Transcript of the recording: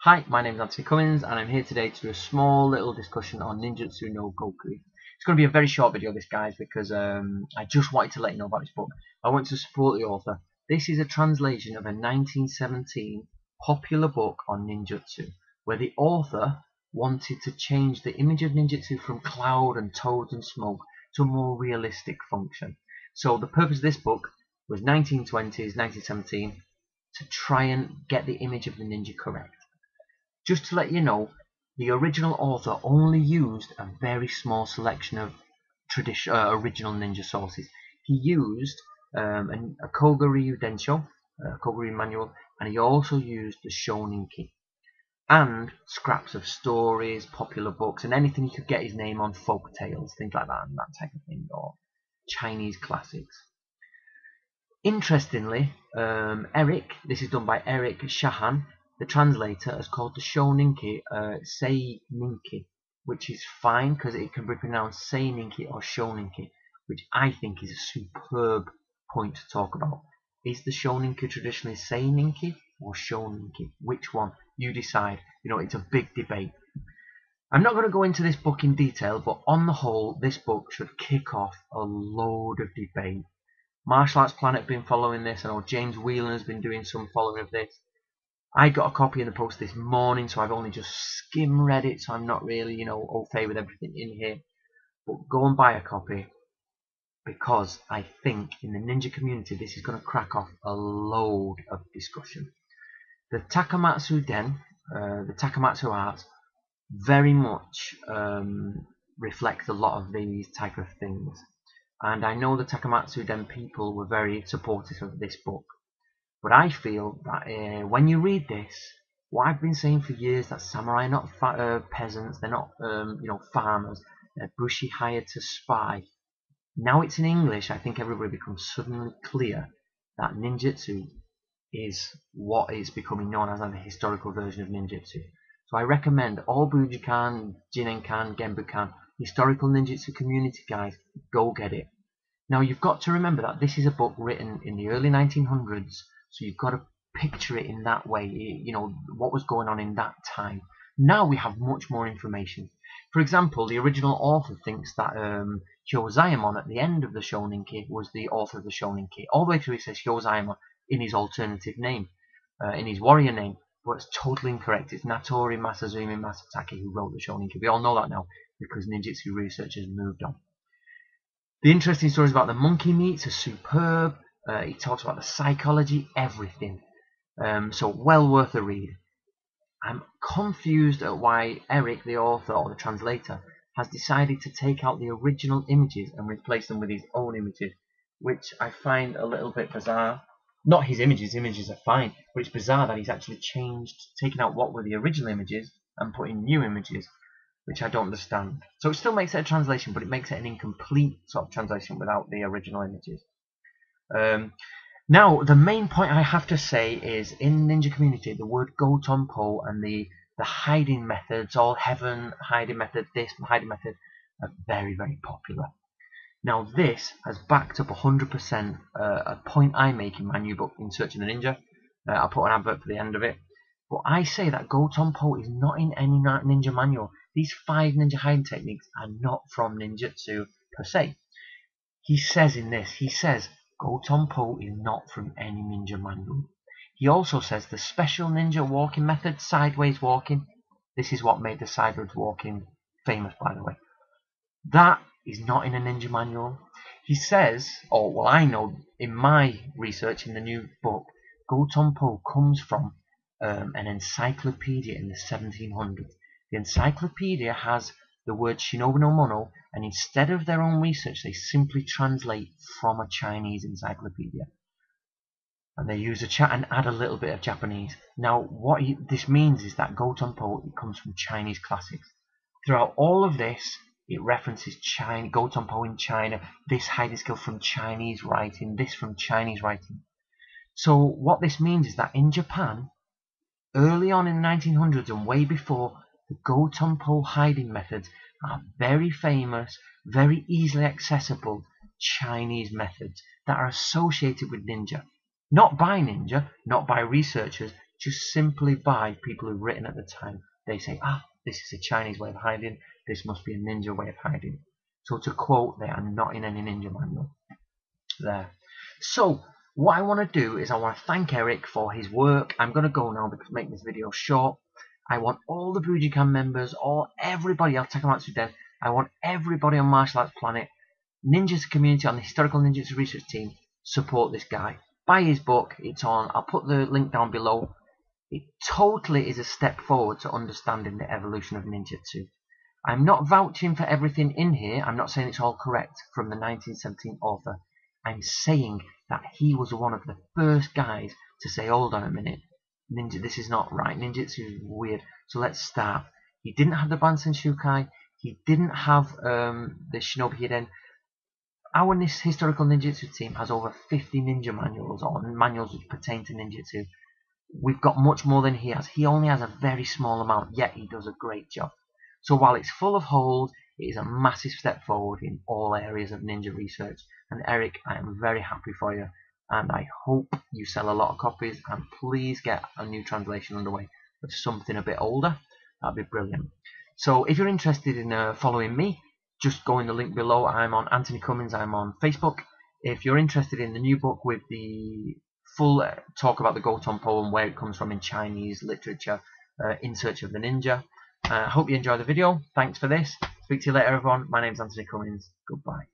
Hi, my name is Antony Cummins and I'm here today to do a small little discussion on Ninjutsu no Gokui. It's going to be a very short video this guys because I just wanted to let you know about this book. I want to support the author. This is a translation of a 1917 popular book on ninjutsu where the author wanted to change the image of ninjutsu from cloud and toads and smoke to a more realistic function. So the purpose of this book was 1920s, 1917 to try and get the image of the ninja correct. Just to let you know, the original author only used a very small selection of original ninja sources. He used a Koguryu Densho, Koguryu manual, and he also used the Shoninki and scraps of stories, popular books, and anything he could get his name on, folk tales, things like that, and that type of thing, or Chinese classics. Interestingly, this is done by Eric Shahan. The translator has called the Shoninki Seininki, which is fine because it can be pronounced Seininki or Shoninki, which I think is a superb point to talk about. Is the Shoninki traditionally Seininki or Shoninki? Which one? You decide. You know, it's a big debate. I'm not going to go into this book in detail, but on the whole, this book should kick off a load of debate. Martial Arts Planet have been following this. I know James Whelan has been doing some following of this. I got a copy in the post this morning, so I've only just read it, so I'm not really, au fait with everything in here. But go and buy a copy, because I think in the ninja community this is going to crack off a load of discussion. The Takamatsu Den, the Takamatsu art, very much reflects a lot of these type of things. And I know the Takamatsu Den people were very supportive of this book. But I feel that when you read this, what I've been saying for years, that samurai are not peasants, they're not farmers, they're bushi hired to spy. Now it's in English, I think everybody becomes suddenly clear that ninjutsu is what is becoming known as a historical version of ninjutsu. So I recommend all Bujikan, Jinenkan, Genbukan, historical ninjutsu community guys, go get it. Now you've got to remember that this is a book written in the early 1900s, so you've got to picture it in that way, what was going on in that time. Now we have much more information. For example, the original author thinks that Hyozayamon at the end of the Shoninki was the author of the Shoninki. All the way through it says Hyozayamon in his alternative name, in his warrior name, but it's totally incorrect. It's Natori Masazumi Masatake who wrote the Shoninki. We all know that now because ninjutsu researchers moved on. The interesting stories about the monkey meats are superb. He talks about the psychology, everything. So well worth a read. I'm confused at why Eric, the author or the translator, has decided to take out the original images and replace them with his own images, which I find a little bit bizarre. Not his images are fine, but it's bizarre that he's actually taken out what were the original images and put in new images, which I don't understand. So it still makes it a translation, but it makes it an incomplete sort of translation without the original images. Now, the main point I have to say is, in ninja community, the word Gotonpo and the hiding methods, all heaven hiding method, this hiding method, are very, very popular. Now, this has backed up 100% a point I make in my new book, In Search of the Ninja. I'll put an advert for the end of it. But I say that Gotonpo is not in any ninja manual. These 5 ninja hiding techniques are not from ninjutsu per se. He says in this, Gotonpo is not from any ninja manual. He also says the special ninja walking method, sideways walking, this is what made the sideways walking famous, by the way. That is not in a ninja manual. He says, I know in my research in the new book, Gotonpo comes from an encyclopedia in the 1700s. The encyclopedia has the word Shinobu no Mono, and instead of their own research, they simply translate from a Chinese encyclopedia. And they use a chat and add a little bit of Japanese. Now, what this means is that Gotonpo comes from Chinese classics. Throughout all of this, it references Gotonpo in China, this hiding skill from Chinese writing, this from Chinese writing. So what this means is that in Japan, early on in the 1900s and way before, the Gotonpo hiding methods are very famous, very easily accessible Chinese methods that are associated with ninja. Not by ninja, not by researchers, just simply by people who've written at the time. They say, ah, this is a Chinese way of hiding, this must be a ninja way of hiding. So to quote, they are not in any ninja manual. There. So what I want to do is I want to thank Eric for his work. I'm going to go now because make this video short. I want all the Bujinkan members, or everybody else, Takamatsu Den, I want everybody on Martial Arts Planet, Ninjutsu community, on the Historical Ninjutsu Research Team, support this guy. Buy his book, it's on, I'll put the link down below. It totally is a step forward to understanding the evolution of ninjutsu. I'm not vouching for everything in here, I'm not saying it's all correct from the 1917 author. I'm saying that he was one of the first guys to say, hold on a minute, ninja, this is not right, ninjutsu is weird, so let's start. He didn't have the Bansen Shukai, he didn't have the Shinobi Hiden. Our Historical Ninjutsu team has over 50 ninja manuals, or manuals which pertain to ninjutsu. We've got much more than he has. He only has a very small amount, yet he does a great job. So while it's full of holes, it is a massive step forward in all areas of ninja research. And Eric, I am very happy for you, and I hope you sell a lot of copies, and please get a new translation underway of something a bit older. That'd be brilliant. So if you're interested in following me, just go in the link below. I'm on Antony Cummins, I'm on Facebook. If you're interested in the new book with the full talk about the Goton poem, where it comes from in Chinese literature, In Search of the Ninja. Hope you enjoy the video. Thanks for this. Speak to you later, everyone. My name's Antony Cummins. Goodbye.